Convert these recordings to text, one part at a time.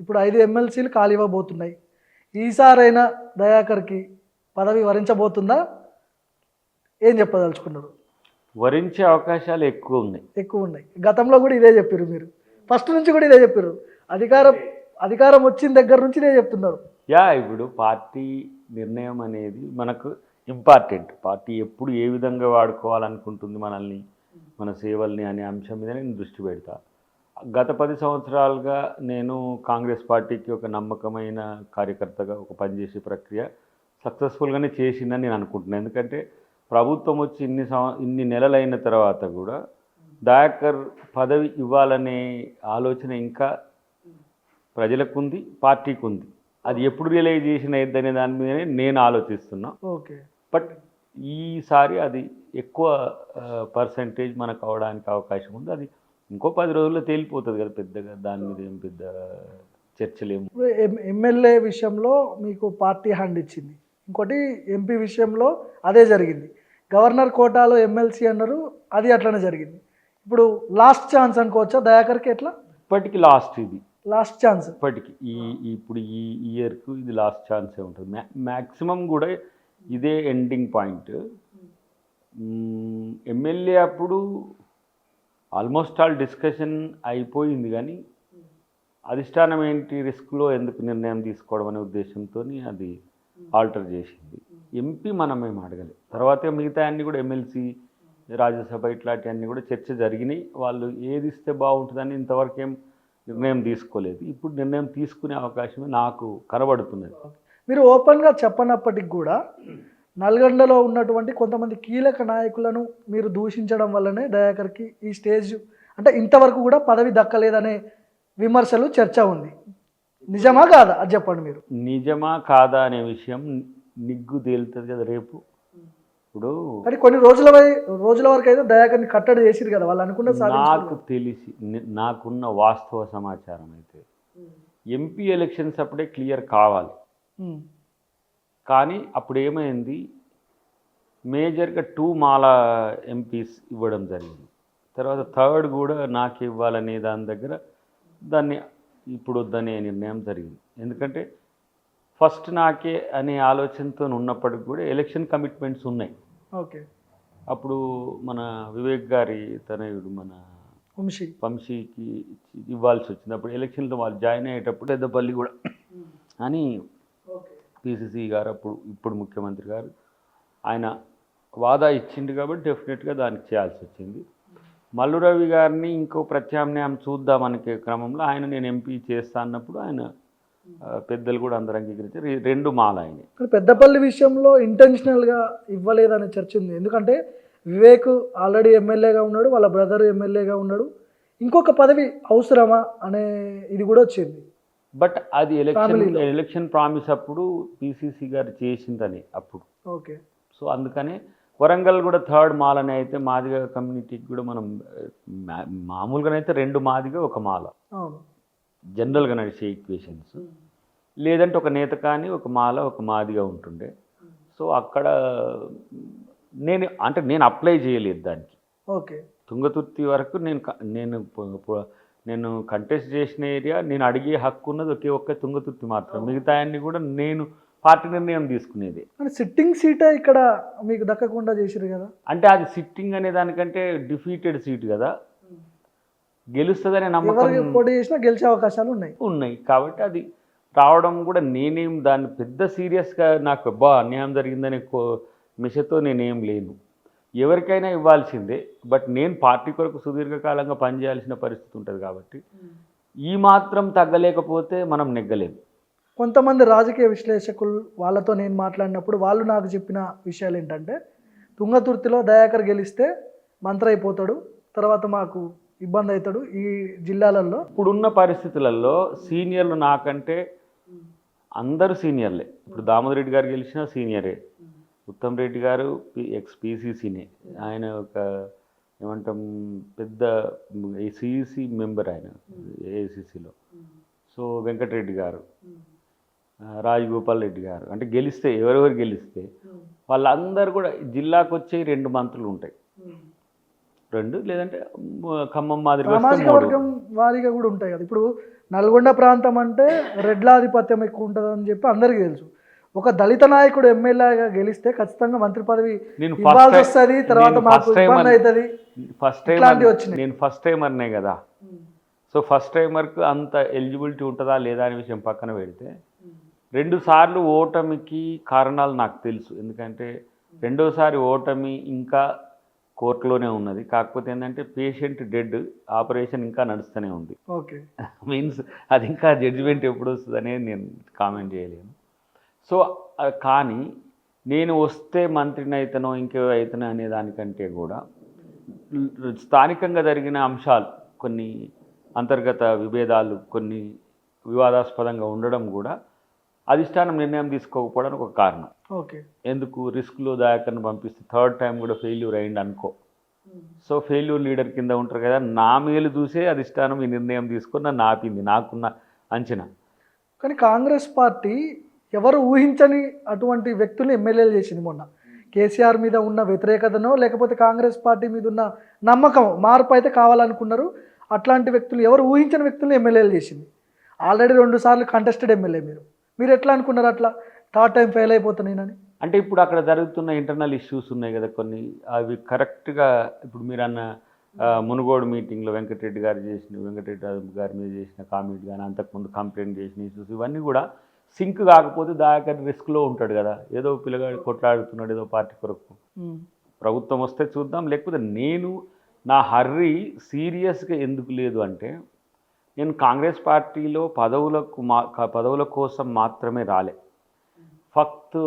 ఇప్పుడు 5 ఎమ్మెల్సీలు ఖాళీ ఇవ్వబోతున్నాయి. ఈసారైనా దయాకర్కి పదవి వరించబోతుందా? ఏం చెప్పదలుచుకున్నారు? వరించే అవకాశాలు ఎక్కువ ఉన్నాయి. ఎక్కువ ఉన్నాయి. గతంలో కూడా ఇదే చెప్పారు మీరు. ఫస్ట్ నుంచి కూడా ఇదే చెప్పారు. అధికారం వచ్చిన దగ్గర నుంచి ఇదే చెప్తున్నారు. ఇప్పుడు పార్టీ నిర్ణయం అనేది మనకు ఇంపార్టెంట్. పార్టీ ఎప్పుడు ఏ విధంగా వాడుకోవాలనుకుంటుంది మనల్ని, మన సేవల్ని అనే అంశం మీద నేను దృష్టి పెడతా. గత 10 సంవత్సరాలుగా నేను కాంగ్రెస్ పార్టీకి ఒక నమ్మకమైన కార్యకర్తగా ఒక పనిచేసే ప్రక్రియ సక్సెస్ఫుల్గానే చేసిందని నేను అనుకుంటున్నాను. ఎందుకంటే ప్రభుత్వం వచ్చి ఇన్ని నెలలైన తర్వాత కూడా దయాకర్ పదవి ఇవ్వాలనే ఆలోచన ఇంకా ప్రజలకు ఉంది, పార్టీకి ఉంది. అది ఎప్పుడు రియలైజేషన్ అయ్యిద్దనే దాని మీదనే నేను ఆలోచిస్తున్నా. ఓకే. బట్ ఈసారి అది ఎక్కువ పర్సంటేజ్ మనకు అవడానికి అవకాశం ఉంది. అది ఇంకో 10 రోజుల్లో తేలిపోతుంది కదా, పెద్దగా దాని మీద ఏం పెద్ద చర్చలేము. ఎమ్మెల్యే విషయంలో మీకు పార్టీ హ్యాండ్ ఇచ్చింది, ఇంకోటి ఎంపీ విషయంలో అదే జరిగింది. గవర్నర్ కోటాలో ఎమ్మెల్సీ అన్నారు, అది అట్లనే జరిగింది. ఇప్పుడు లాస్ట్ ఛాన్స్ అనుకోవచ్చా దయాకర్కి? ఎట్లా? ఇప్పటికి లాస్ట్, ఇది లాస్ట్ ఛాన్స్. ఇప్పటికి ఇప్పుడు ఈ ఇయర్కు ఇది లాస్ట్ ఛాన్సే ఉంటుంది. మ్యాక్సిమం కూడా ఇదే ఎండింగ్ పాయింట్. ఎమ్మెల్యే అప్పుడు ఆల్మోస్ట్ ఆల్ డిస్కషన్ అయిపోయింది, కానీ అధిష్టానం ఏంటి రిస్క్లో ఎందుకు నిర్ణయం తీసుకోవడం అనే ఉద్దేశంతో అది ఆల్టర్ చేసింది. ఎంపీ మనమేం అడగలేదు. తర్వాత మిగతా అన్నీ కూడా ఎమ్మెల్సీ, రాజ్యసభ ఇట్లాంటివన్నీ కూడా చర్చ జరిగినాయి. వాళ్ళు ఏది ఇస్తే బాగుంటుందని ఇంతవరకు ఏం నిర్ణయం తీసుకోలేదు. ఇప్పుడు నిర్ణయం తీసుకునే అవకాశమే నాకు కనబడుతున్నది. మీరు ఓపెన్గా చెప్పనప్పటికి కూడా నల్గొండలో ఉన్నటువంటి కొంతమంది కీలక నాయకులను మీరు దూషించడం వల్లనే దయాకర్కి ఈ స్టేజ్, అంటే ఇంతవరకు కూడా పదవి దక్కలేదనే విమర్శలు, చర్చ ఉంది. నిజమా కాదా అది చెప్పండి మీరు. నిజమా కాదా అనే విషయం నిగ్గు తేలుతుంది కదా రేపు. ఇప్పుడు కానీ కొన్ని రోజుల వరకు అయితే దయాకర్ని కట్టడి చేసిరు కదా వాళ్ళు అనుకున్న. నాకు తెలిసి నాకున్న వాస్తవ సమాచారం అయితే ఎంపీ ఎలక్షన్స్ అప్పుడే క్లియర్ కావాలి. కానీ అప్పుడు ఏమైంది, మేజర్గా 2 మాల ఎంపీస్ ఇవ్వడం జరిగింది. తర్వాత 3rd కూడా నాకు ఇవ్వాలనే దాని దగ్గర దాన్ని ఇప్పుడు వద్దనే నిర్ణయం జరిగింది. ఎందుకంటే ఫస్ట్ నాకే అనే ఆలోచనతో ఉన్నప్పటికి కూడా ఎలక్షన్ కమిట్మెంట్స్ ఉన్నాయి. ఓకే. అప్పుడు మన వివేక్ గారి తనయుడు మన వంశీకి ఇవ్వాల్సి వచ్చింది. అప్పుడు ఎలక్షన్లో వాళ్ళు జాయిన్ అయ్యేటప్పుడు పెద్దపల్లి కూడా అని పిసిసి గారు, ఇప్పుడు ముఖ్యమంత్రి గారు, ఆయన వాదా ఇచ్చిండు కాబట్టి డెఫినెట్గా దానికి చేయాల్సి వచ్చింది. మల్లు రవి గారిని ఇంకో ప్రత్యామ్నాయం చూద్దామనే క్రమంలో ఆయన నేను ఎంపీ చేస్తా అన్నప్పుడు ఆయన పెద్దలు కూడా అందరూ అంగీకరించారు. 2 మాల ఆయన. పెద్దపల్లి విషయంలో ఇంటెన్షనల్గా ఇవ్వలేదనే చర్చ ఉంది. ఎందుకంటే వివేక్ ఆల్రెడీ ఎమ్మెల్యేగా ఉన్నాడు, వాళ్ళ బ్రదర్ ఎమ్మెల్యేగా ఉన్నాడు, ఇంకొక పదవి అవసరమా అనే ఇది కూడా వచ్చింది. బట్ అది ఎలక్షన్ ప్రామిస్ అప్పుడు పిసిసి గారు చేసిందని అప్పుడు. ఓకే. సో అందుకనే వరంగల్ కూడా 3rd మాలని అయితే మాదిగ కమ్యూనిటీకి కూడా మనం మామూలుగానైతే 2 మాదిగ 1 మాల జనరల్గా నడిచే ఈక్వేషన్స్. లేదంటే ఒక నేత కానీ 1 మాల 1 మాదిగా ఉంటుండే. సో అక్కడ నేను అప్లై చేయలేదు దానికి. ఓకే. తుంగతుర్తి వరకు నేను కంటెస్ట్ చేసిన ఏరియా, నేను అడిగే హక్కు ఉన్నది ఒకే తుంగతుర్తి మాత్రం. మిగతా అన్ని కూడా నేను పార్టీ నిర్ణయం తీసుకునేది. సిట్టింగ్ సీటే ఇక్కడ మీకు దక్కకుండా చేసిరు కదా. అంటే అది సిట్టింగ్ అనే దానికంటే డిఫీటెడ్ సీట్ కదా, గెలుస్తుందనే నమ్మకం. పోటీ చేసినా గెలిచే అవకాశాలు ఉన్నాయి కాబట్టి అది రావడం కూడా నేనేం దాన్ని పెద్ద సీరియస్గా నాకు అన్యాయం జరిగిందనే మిషతో నేనేం లేను. ఎవరికైనా ఇవ్వాల్సిందే. బట్ నేను పార్టీ కొరకు సుదీర్ఘకాలంగా పనిచేయాల్సిన పరిస్థితి ఉంటుంది కాబట్టి ఈ మాత్రం తగ్గలేకపోతే మనం నెగ్గలేము. కొంతమంది రాజకీయ విశ్లేషకులు వాళ్ళతో నేను మాట్లాడినప్పుడు వాళ్ళు నాకు చెప్పిన విషయాలు ఏంటంటే, తుంగతుర్తిలో దయాకర్ గెలిస్తే మంత్రి అయిపోతాడు, తర్వాత మాకు ఇబ్బంది అవుతాడు ఈ జిల్లాలలో. ఇప్పుడున్న పరిస్థితులలో సీనియర్లు నాకంటే అందరూ సీనియర్లే. ఇప్పుడు దామోదర్ రెడ్డి గారు గెలిచినా సీనియరే, ఉత్తమ్ రెడ్డి గారు ఎక్స్-పిసిసినే, ఆయన ఒక ఏమంటాం పెద్ద సిఇసి మెంబర్ ఆయన ఏఐసిసిలో. సో వెంకటరెడ్డి గారు, రాజగోపాల్ రెడ్డి గారు, అంటే గెలిస్తే ఎవరెవరు గెలిస్తే వాళ్ళందరూ కూడా జిల్లాకు వచ్చే 2 మంత్రులు ఉంటాయి. 2 లేదంటే ఖమ్మం మాదిరిగా సామాజిక వర్గం వారీగా కూడా ఉంటాయి కదా. ఇప్పుడు నల్గొండ ప్రాంతం అంటే రెడ్లాధిపత్యం ఎక్కువ ఉంటుందని చెప్పి అందరికీ తెలుసు. ఒక దళిత నాయకుడు ఎమ్మెల్యేగా గెలిస్తే ఖచ్చితంగా మంత్రి పదవి ఇవ్వాల్సి వస్తుంది, తర్వాత మాకు ఇబ్బంది అవుతుంది. ఇట్లాంటివి వచ్చినాయి. నేను ఫస్ట్ టైమర్నే కదా, సో ఫస్ట్ టైమర్కు అంత ఎలిజిబిలిటీ ఉంటుందా లేదా అనే విషయం పక్కన పెడితే 2 సార్లు ఓటమికి కారణాలు నాకు తెలుసు. ఎందుకంటే రెండోసారి ఓటమి ఇంకా కోర్టులోనే ఉన్నది. కాకపోతే ఏంటంటే పేషెంట్ డెడ్, ఆపరేషన్ ఇంకా నడుస్తూనే ఉంది. ఓకే, మీన్స్ అది ఇంకా జడ్జిమెంట్ ఎప్పుడు వస్తుంది అనేది నేను కామెంట్ చేయలేను. సో కానీ నేను వస్తే మంత్రిని అయితనో ఇంకేవో అయితనో అనే దానికంటే కూడా స్థానికంగా జరిగిన అంశాలు, కొన్ని అంతర్గత విభేదాలు, కొన్ని వివాదాస్పదంగా ఉండడం కూడా అధిష్టానం నిర్ణయం తీసుకోకపోవడానికి ఒక కారణం. ఓకే, ఎందుకు రిస్క్లో దయాకర్ని పంపిస్తే 3rd టైం కూడా ఫెయిల్యూర్ అయింది అనుకో, సో ఫెయిల్యూర్ లీడర్ కింద ఉంటారు కదా, నా మేలు చూసే అధిష్టానం ఈ నిర్ణయం తీసుకొని నన్ను ఆపింది, నాకున్న అంచనా. కానీ కాంగ్రెస్ పార్టీ ఎవరు ఊహించని అటువంటి వ్యక్తులు ఎమ్మెల్యేలు చేసింది. మొన్న కేసీఆర్ మీద ఉన్న వ్యతిరేకతనో లేకపోతే కాంగ్రెస్ పార్టీ మీద ఉన్న నమ్మకం, మార్పు అయితే కావాలనుకున్నారు. అట్లాంటి వ్యక్తులు, ఎవరు ఊహించని వ్యక్తులు ఎమ్మెల్యేలు చేసింది. ఆల్రెడీ 2 సార్లు కంటెస్టెడ్ ఎమ్మెల్యే మీరు ఎట్లా అనుకున్నారు అట్లా 3rd టైం ఫెయిల్ అయిపోతున్నానని? అంటే ఇప్పుడు అక్కడ జరుగుతున్న ఇంటర్నల్ ఇష్యూస్ ఉన్నాయి కదా కొన్ని, అవి కరెక్ట్గా ఇప్పుడు మీరు అన్న మునుగోడు మీటింగ్లో వెంకటరెడ్డి గారు గారి మీద చేసిన కామెంట్ కానీ, అంతకుముందు కంప్లైంట్ చేసిన ఇష్యూస్, ఇవన్నీ కూడా సింక్ కాకపోతే దాకా రిస్క్లో ఉంటాడు కదా. ఏదో పిల్లగాడు కొట్లాడుతున్నాడు ఏదో పార్టీ కొరకు, ప్రభుత్వం వస్తే చూద్దాం, లేకపోతే నేను నా హర్రీ సీరియస్గా ఎందుకు లేదు అంటే, నేను కాంగ్రెస్ పార్టీలో పదవుల కోసం మాత్రమే రాలే. ఫక్త్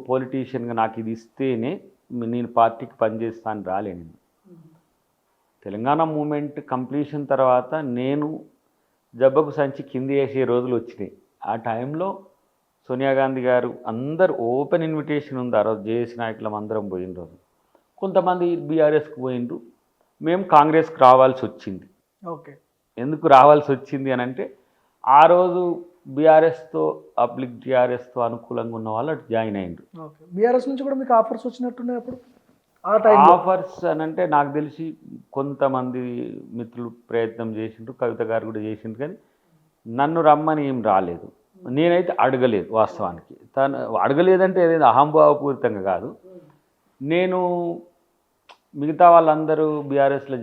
పొలిటీషియన్గా నాకు ఇది ఇస్తేనే నేను పార్టీకి పనిచేస్తాను రాలే. నేను తెలంగాణ మూమెంట్ కంప్లీషన్ తర్వాత నేను జబ్బకు సంచి కింది వేసే రోజులు వచ్చినాయి. ఆ టైంలో సోనియా గాంధీ గారు అందరు ఓపెన్ ఇన్విటేషన్ ఉంది. ఆ రోజు జేఏసీ నాయకులం అందరం పోయిన రోజు, కొంతమంది బీఆర్ఎస్కి పోయిండ్రు, మేము కాంగ్రెస్కి రావాల్సి వచ్చింది. ఓకే, ఎందుకు రావాల్సి వచ్చింది అని అంటే, ఆ రోజు బీఆర్ఎస్తో పబ్లిక్ టీఆర్ఎస్తో అనుకూలంగా ఉన్న వాళ్ళు అటు జాయిన్ అయ్యిండ్రు. ఓకే, బీఆర్ఎస్ నుంచి కూడా మీకు ఆఫర్స్ వచ్చినట్టున్నాయి అప్పుడు? ఆఫర్స్ అని అంటే నాకు తెలిసి కొంతమంది మిత్రులు ప్రయత్నం చేసిండ్రు, కవిత గారు కూడా చేసిండ్రు, కానీ నన్ను రమ్మని ఏం రాలేదు. నేనైతే అడగలేదు. వాస్తవానికి తను అడగలేదంటే ఏదైనా అహంభావపూరితంగా కాదు. నేను మిగతా వాళ్ళందరూ బీఆర్ఎస్లో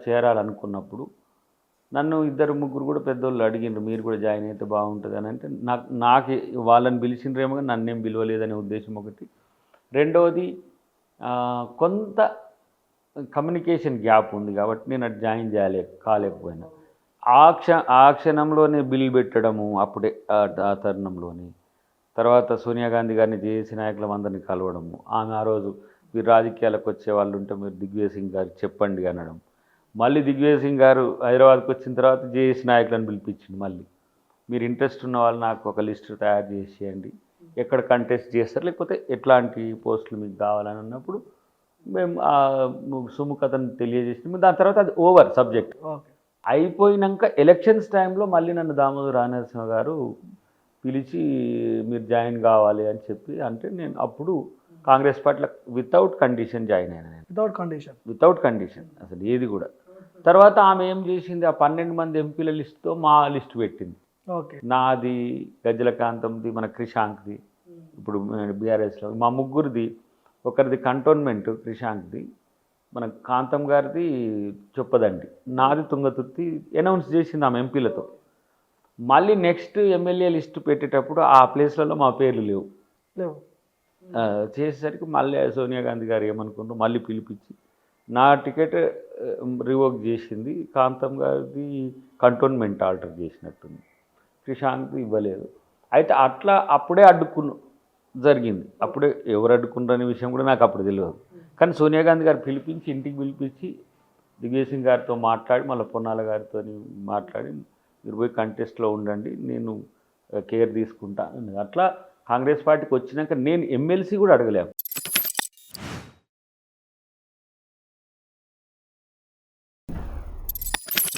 చేరాలనుకున్నప్పుడు నన్ను 2-3 కూడా పెద్దోళ్ళు అడిగిండ్రు, మీరు కూడా జాయిన్ అయితే బాగుంటుంది అని. అంటే నాకు వాళ్ళని పిలిచిండ్రేమో కానీ నన్నేం పిలవలేదనే ఉద్దేశం ఒకటి. రెండవది కొంత కమ్యూనికేషన్ గ్యాప్ ఉంది కాబట్టి నేను అటు జాయిన్ కాలేకపోయినా. ఆ క్షణంలోనే బిల్ పెట్టడము, అప్పుడే ఆ తరుణంలోనే తర్వాత సోనియా గాంధీ గారిని జేఏసీ నాయకులం అందరినీ కలవడము. ఆమె ఆ రోజు మీరు రాజకీయాలకు వచ్చే వాళ్ళు ఉంటే మీరు దిగ్విజయ్ సింగ్ గారు చెప్పండి అనడం. మళ్ళీ దిగ్విజయ్ సింగ్ గారు హైదరాబాద్కి వచ్చిన తర్వాత జేఏసీ నాయకులను పిలిపించింది. మళ్ళీ మీరు ఇంట్రెస్ట్ ఉన్న వాళ్ళు నాకు ఒక లిస్ట్ తయారు చేసేయండి, ఎక్కడ కంటెస్ట్ చేస్తారు, లేకపోతే ఎట్లాంటి పోస్టులు మీకు కావాలని అన్నప్పుడు మేము సుముఖతను తెలియజేసినాము. దాని తర్వాత అది ఓవర్ సబ్జెక్ట్ అయిపోయినాక ఎలక్షన్స్ టైంలో మళ్ళీ నన్ను దామోదర్ రాజనరసింహ గారు పిలిచి మీరు జాయిన్ కావాలి అని చెప్పి అంటే, నేను అప్పుడు కాంగ్రెస్ పార్టీలో వితౌట్ కండిషన్ జాయిన్ అయినా. నేను వితౌట్ కండిషన్ అసలు ఏది కూడా. తర్వాత ఆమె ఏం చేసింది, ఆ 12 మంది ఎంపీల లిస్టుతో మా లిస్ట్ పెట్టింది. నాది, గజ్జల కాంతంది, మన క్రిషాంక్ది, ఇప్పుడు బీఆర్ఎస్లో మా ముగ్గురిది, ఒకరిది కంటోన్మెంట్ క్రిషాంక్ది, మన కాంతం గారిది చొప్పదండి, నాది తుంగతుర్తి అనౌన్స్ చేసింది ఆమె ఎంపీలతో. మళ్ళీ నెక్స్ట్ ఎమ్మెల్యే లిస్టు పెట్టేటప్పుడు ఆ ప్లేస్లలో మా పేర్లు లేవు. చేసేసరికి మళ్ళీ సోనియా గాంధీ గారు ఏమనుకుంటారు, మళ్ళీ పిలిపించి నా టికెట్ రివోక్ చేసింది. కాంతం గారిది కంటోన్మెంట్ ఆల్టర్ చేసినట్టుంది, క్రిషాంక్ది ఇవ్వలేదు. అయితే అట్లా అప్పుడే జరిగింది. అప్పుడే ఎవరు అడ్డుకున్నారనే విషయం కూడా నాకు అప్పుడు తెలియదు. కానీ సోనియా గాంధీ గారు పిలిపించి, ఇంటికి పిలిపించి దిగ్విజయ్ సింగ్ గారితో మాట్లాడి, మళ్ళీ పొన్నాల గారితో మాట్లాడి, మీరు పోయి కంటెస్ట్లో ఉండండి, నేను కేర్ తీసుకుంటాను. అట్లా కాంగ్రెస్ పార్టీకి వచ్చినాక నేను ఎమ్మెల్సీ కూడా అడగలేము.